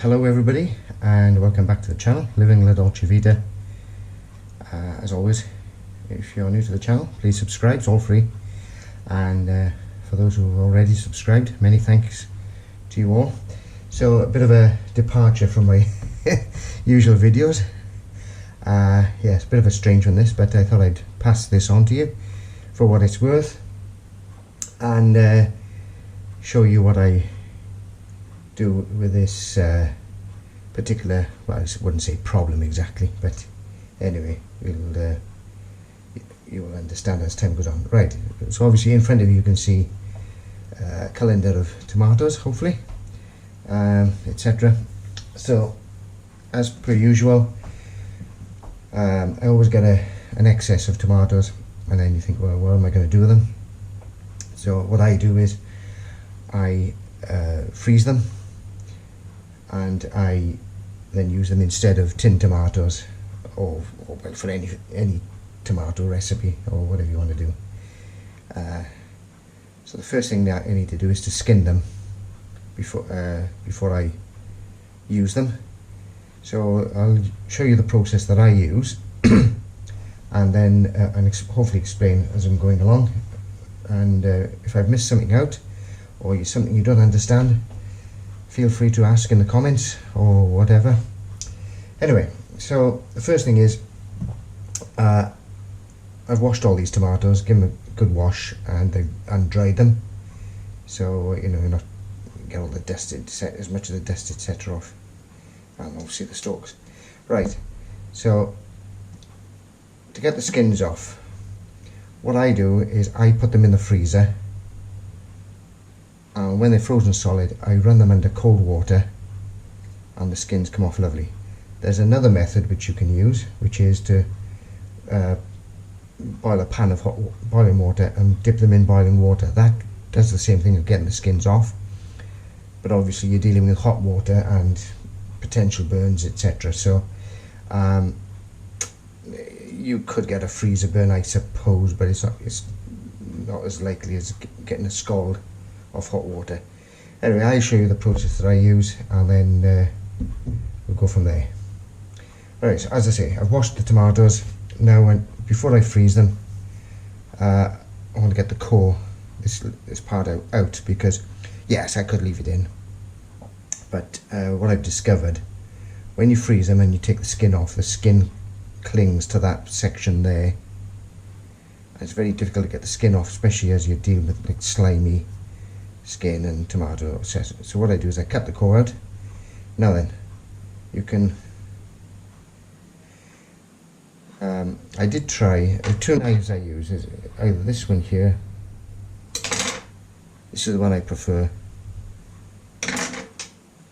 Hello everybody and welcome back to the channel, Living La Dolce Vita. As always, if you're new to the channel, please subscribe, it's all free. And for those who have already subscribed, many thanks to you all. So a bit of a departure from my usual videos. Yeah, it's a bit of a strange one this, but I thought I'd pass this on to you for what it's worth and show you what I do with this particular, well, I wouldn't say problem exactly, but anyway, you will understand as time goes on. Right, so obviously in front of you can see a calendar of tomatoes, hopefully, etc. So as per usual, I always get an excess of tomatoes, and then you think, well, what am I going to do with them? So what I do is I freeze them, and I then use them instead of tinned tomatoes, or well, for any tomato recipe or whatever you want to do. So the first thing that I need to do is to skin them before I use them. So I'll show you the process that I use and then hopefully explain as I'm going along. And if I've missed something out or something you don't understand, feel free to ask in the comments or whatever. Anyway, so the first thing is I've washed all these tomatoes, given them a good wash, and dried them. So you know, you're not get all the dust, as much of the dust etc. off, and obviously the stalks. Right. So to get the skins off, what I do is I put them in the freezer. And when they're frozen solid, I run them under cold water and the skins come off lovely. There's another method which you can use, which is to boil a pan of hot boiling water and dip them in boiling water. That does the same thing of getting the skins off, but obviously you're dealing with hot water and potential burns, etc. So you could get a freezer burn, I suppose, but it's not as likely as getting a scald of hot water. Anyway, I'll show you the process that I use, and then we'll go from there. Alright, so as I say, I've washed the tomatoes. Now, before I freeze them, I want to get the core, this part out, because yes, I could leave it in, but what I've discovered, when you freeze them and you take the skin off, the skin clings to that section there. It's very difficult to get the skin off, especially as you're dealing with like slimy skin and tomato, etc. So what I do is I cut the core out. Now then, you can I did try the two knives I use is either this one here, this is the one I prefer,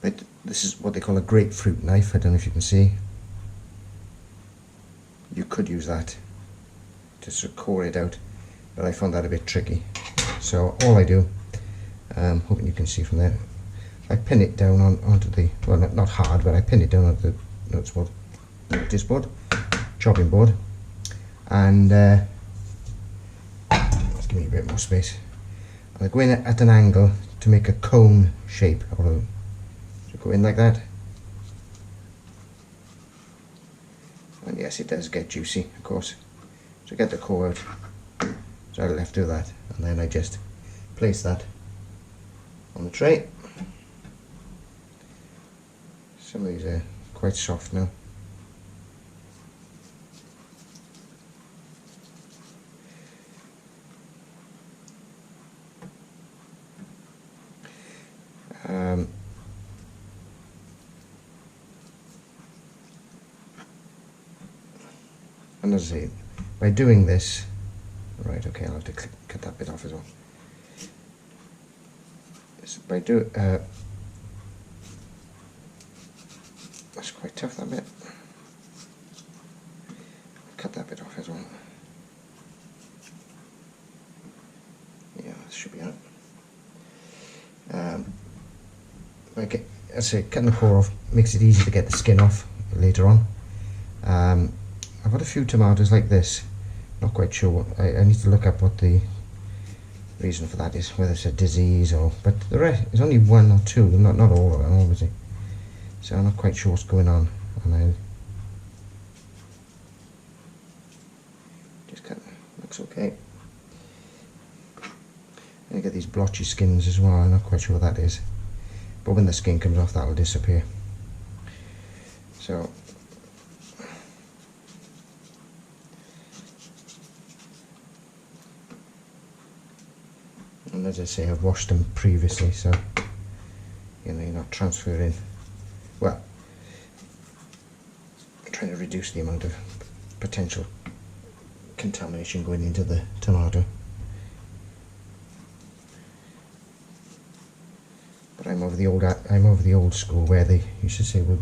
but this is what they call a grapefruit knife. I don't know if you can see. You could use that to sort of core it out, but I found that a bit tricky. So all I do, hoping you can see from there, I pin it down onto the, well, not hard, but I pin it down onto the notice board, chopping board, and let's give me a bit more space. I go in at an angle to make a cone shape, so go in like that. And yes, it does get juicy, of course. So get the core out. So I'll have to do that, and then I just place that on the tray. Some of these are quite soft now. And as I say, by doing this, right, okay, I'll have to cut that bit off as well. So by that's quite tough, that bit. Cut that bit off as well. Yeah, that should be it. Okay, as I say, cutting the core off makes it easy to get the skin off later on. I've got a few tomatoes like this. Not quite sure. I need to look up what the reason for that is, whether it's a disease or, but the rest is only one or two, not all of them obviously. so I'm not quite sure what's going on, and then just kind of looks okay. And you get these blotchy skins as well. I'm not quite sure what that is, but when the skin comes off, that will disappear. So and as I say, I've washed them previously, so you know, you're not transferring, well, I'm trying to reduce the amount of potential contamination going into the tomato. But I'm over the old school where they used to say, well,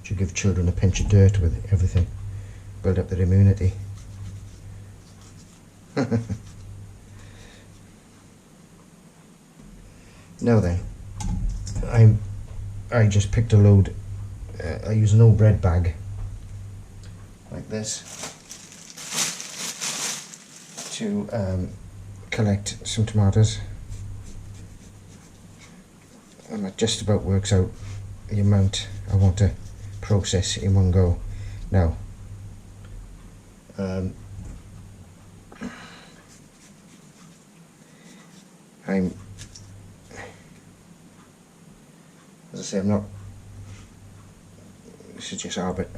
should give children a pinch of dirt with everything, build up their immunity. Now then, I just picked a load. I use an old bread bag like this to collect some tomatoes, and that just about works out the amount I want to process in one go. Now, as I say, I'm not, this is just Albert,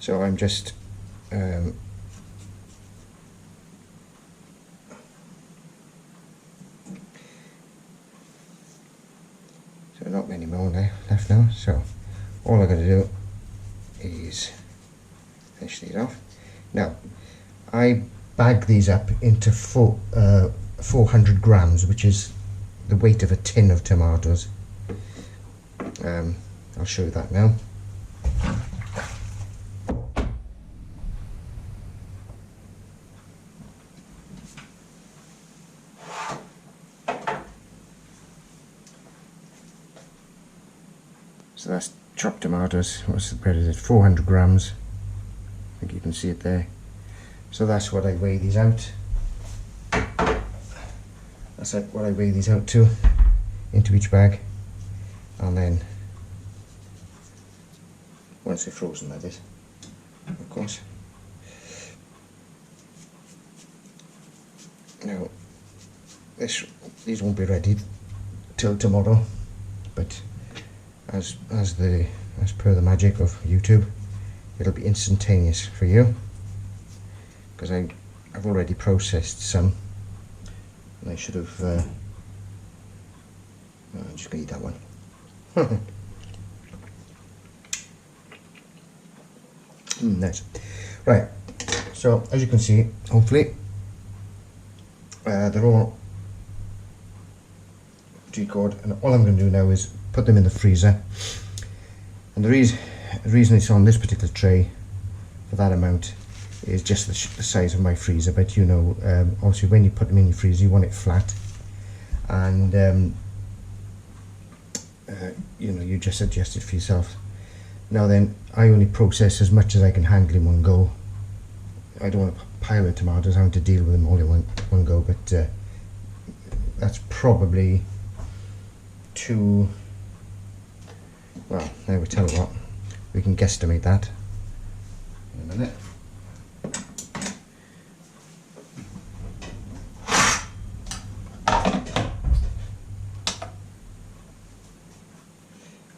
so I'm just so not many more left now, so all I got to do is finish these off. Now, I bag these up into 400 grams, which is the weight of a tin of tomatoes. I'll show you that now. So that's chopped tomatoes. What's the bread? Is it 400 grams? I think you can see it there. So that's what I weigh these out. That's what I weigh these out to, into each bag, and then once they're frozen, that is, of course. Now, these won't be ready till tomorrow, but as per the magic of YouTube, it'll be instantaneous for you, because I've already processed some. And I should have, I'm just going to eat that one. Nice. Right, so as you can see, hopefully, they're all G-cord, and all I'm going to do now is put them in the freezer. And the reason it's on this particular tray for that amount is just the size of my freezer, but you know, obviously when you put them in your freezer, you want it flat, and you know, you just adjust it for yourself. Now then, I only process as much as I can handle in one go. I don't want a pile of tomatoes, having to deal with them all in one go, but that's probably too, well, I will tell you what, we can guesstimate that in a minute.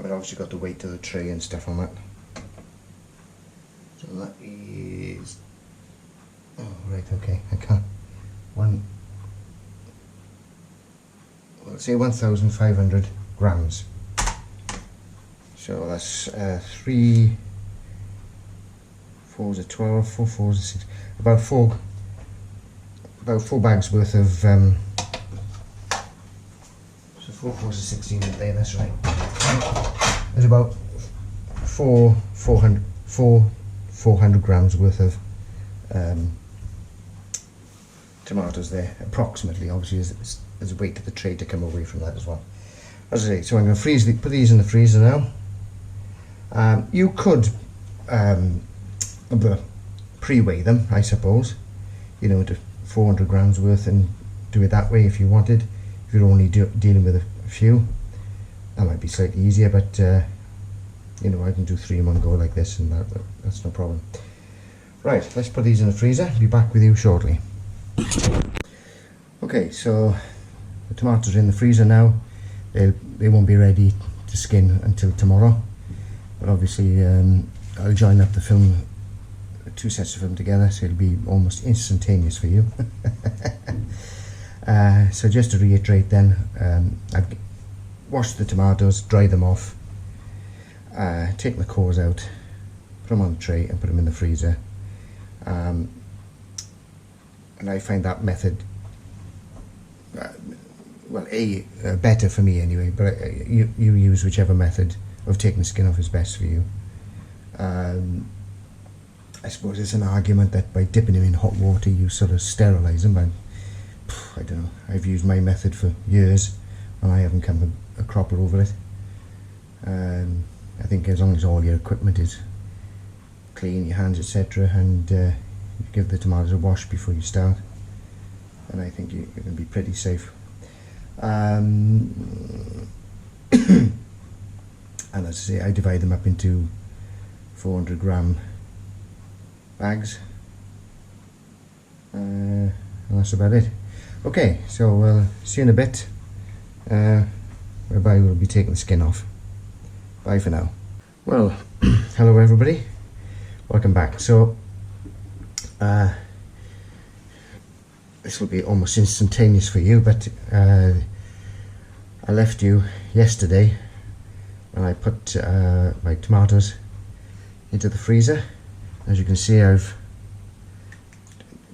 I've obviously got the weight of the tray and stuff on that. So that is, oh right, okay, I can't, let's say 1,500 grams. So that's 3 4s are 12, 4 4s are 6, about four bags worth of so 4 4s are 16 there, that's right. There's about 400 grams worth of tomatoes there, approximately. Obviously there's a weight to the tray to come away from that as well. As I say, so I'm going to put these in the freezer now. You could pre-weigh them, I suppose, you know, to 400 grams worth, and do it that way if you wanted, if you're only dealing with a few. that might be slightly easier, but you know, I can do 3 in one go like this, and that's no problem. Right, let's put these in the freezer. Be back with you shortly. Okay, so the tomatoes are in the freezer now. They won't be ready to skin until tomorrow, but obviously I'll join up the film, 2 sets of film together, so it'll be almost instantaneous for you. So just to reiterate then, I've washed the tomatoes, dried them off, taken the cores out, put them on the tray and put them in the freezer. And I find that method well, better for me anyway, but you use whichever method of taking the skin off is best for you. I suppose it's an argument that by dipping them in hot water you sort of sterilise them, but I don't know, I've used my method for years and I haven't come a cropper over it. I think as long as all your equipment is clean, your hands etc, and you give the tomatoes a wash before you start, and I think you're going to be pretty safe. And as I say, I divide them up into 400 gram bags, and that's about it. Okay, so we'll see you in a bit, whereby we'll be taking the skin off. Bye for now. Well, hello everybody, welcome back. So this will be almost instantaneous for you, but I left you yesterday when I put my tomatoes into the freezer. As you can see, I've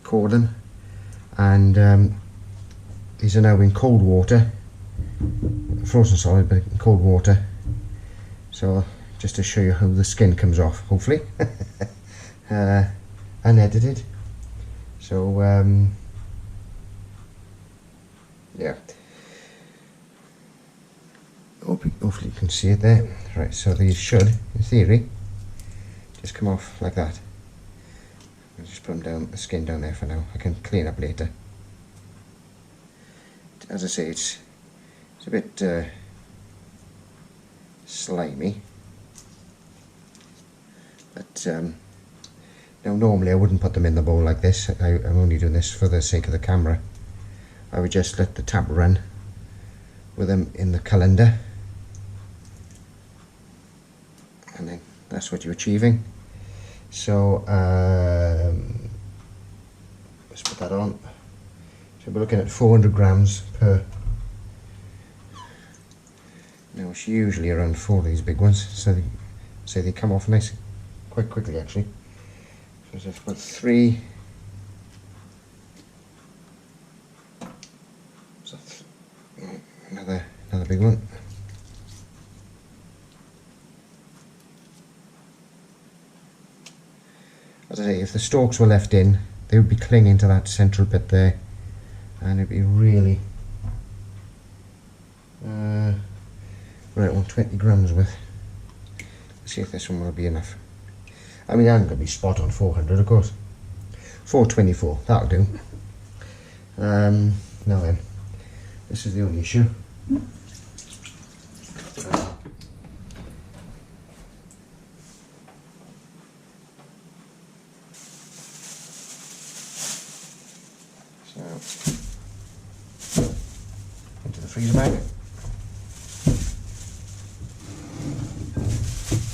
cored them, and these are now in cold water, frozen solid, but in cold water. So just to show you how the skin comes off, hopefully, unedited. So yeah, hopefully you can see it there. Right, so these should, in theory, just come off like that. I'll just put them down, the skin down there for now. I can clean up later. As I say, it's a bit slimy, but now normally I wouldn't put them in the bowl like this. I'm only doing this for the sake of the camera. I would just let the tap run with them in the colander, and then that's what you're achieving. So let's put that on. So we're looking at 400 grams per. Now it's usually around 4 of these big ones, so they come off nice, quite quickly actually. So just put 3. So another big one. As I say, if the stalks were left in, they would be clinging to that central bit there, and it'd be really right on 20 grams worth. Let's see if this one will be enough. I mean, I'm going to be spot on 400, of course. 424, that'll do. Now then, this is the only issue. So, into the freezer bag.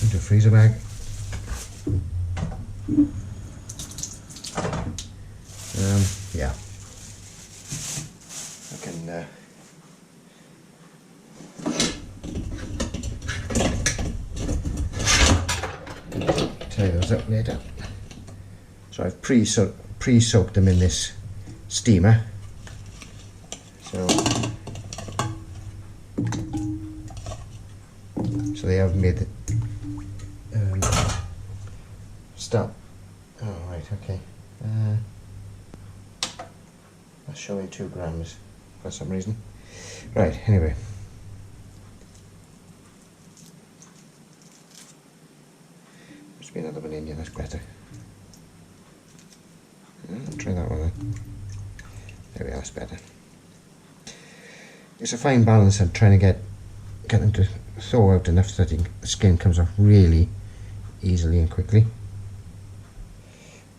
Into a freezer bag. Yeah, I can tie those up later. So I've pre-soaked them in this steamer. So they have made the stop. Oh right, okay. That's showing 2 grams for some reason. Right, anyway. Must be another one in here, that's better. I'll try that one then. There we are, that's better. It's a fine balance I'm trying to get get them to thaw out enough so that the skin comes off really easily and quickly.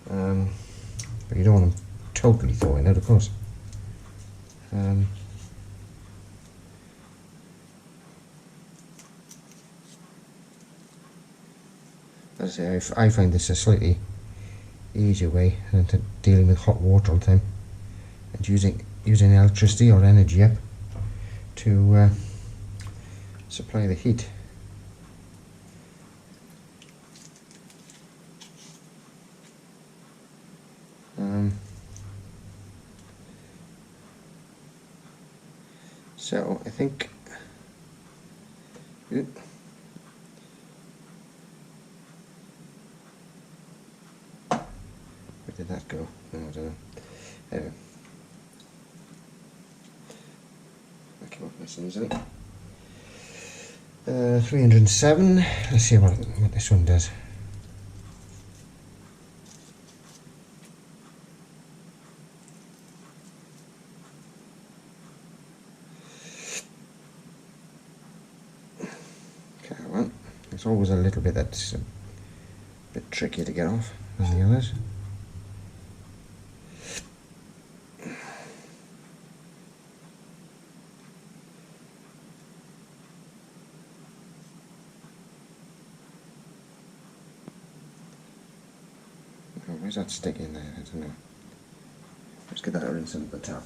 But you don't want them totally thawing out, of course. As I say, I find this a slightly easier way than dealing with hot water all the time and using electricity or energy up to supply the heat. So I think where did that go? No, I don't know. Anyway, I came up nice and easily. 307. Let's see what this one does. Okay, well, there's always a little bit that's a bit tricky to get off than the others. Where's that sticking there? I don't know. Let's get that rinse under the tap.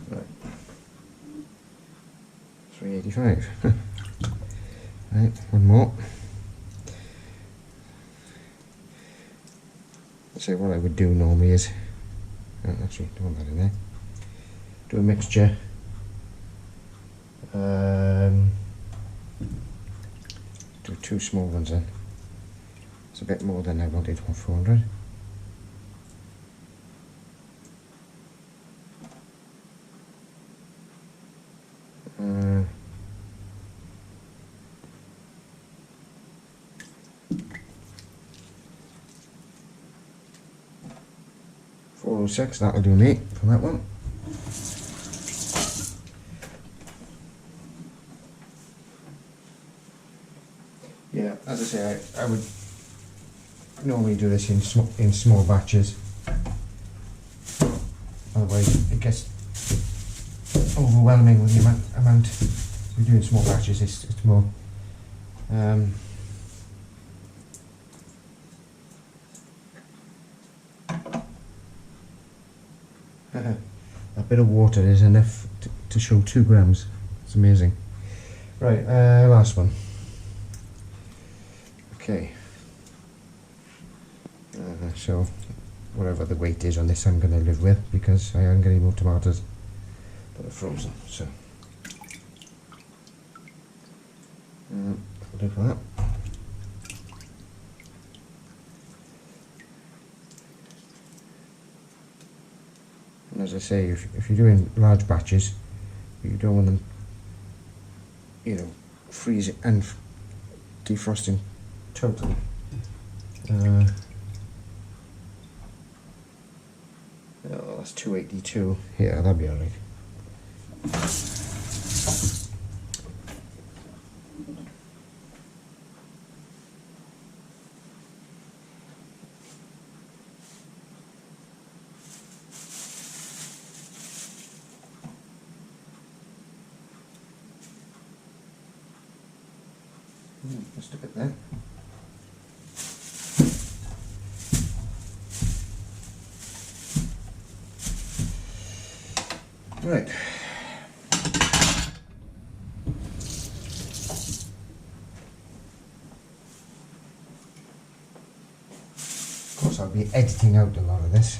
Right. 385. Right, one more. So what I would do normally is, actually don't want that in there. Do a mixture. Do 2 small ones then. It's a bit more than I wanted for 400. $406, that'll do me for that one. Yeah, as I say, I would normally do this in small batches. Otherwise, it gets overwhelming with the amount. If you're doing small batches, it's more. That bit of water is enough to show 2 grams. It's amazing. Right, last one. Okay, so whatever the weight is on this I'm going to live with because I am getting more tomatoes that are frozen, so we'll do for that. And as I say, if you're doing large batches, you don't want them, freezing and defrosting totally. Oh, that's 282. Yeah, that'd be alright. Just a bit there. Right. Of course, I'll be editing out a lot of this.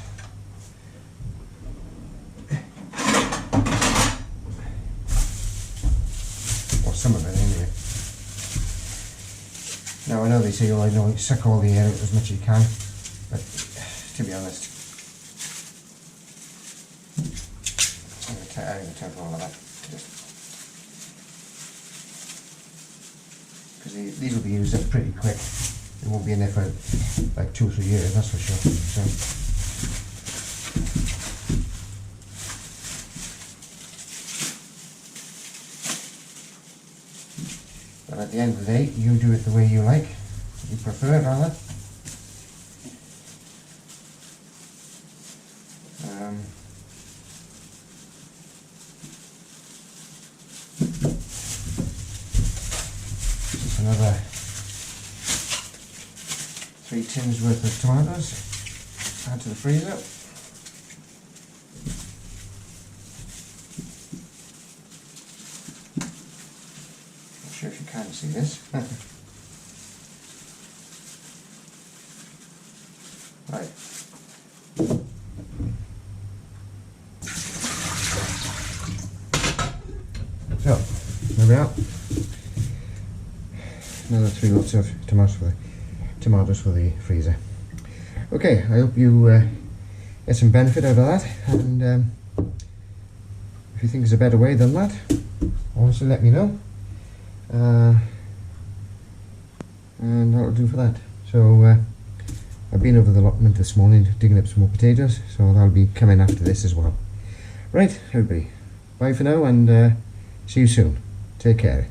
Or some of it, anyway. Now, I know they say, oh, suck all the air out as much as you can, but to be honest, I'm going to temper all of that. Because these will be used up pretty quick. They won't be in there for like 2 or 3 years, that's for sure. So, at the end of the day, you do it the way you like, you prefer it rather. Just another 3 tins worth of tomatoes, add to the freezer. Not sure if you can see this. Right. So, there we are. Another 3 lots of tomatoes for the freezer. Okay, I hope you get some benefit out of that, and if you think there's a better way than that, also let me know. And that'll do for that. So I've been over the allotment this morning digging up some more potatoes, so that'll be coming after this as well. Right, everybody, bye for now, and see you soon. Take care.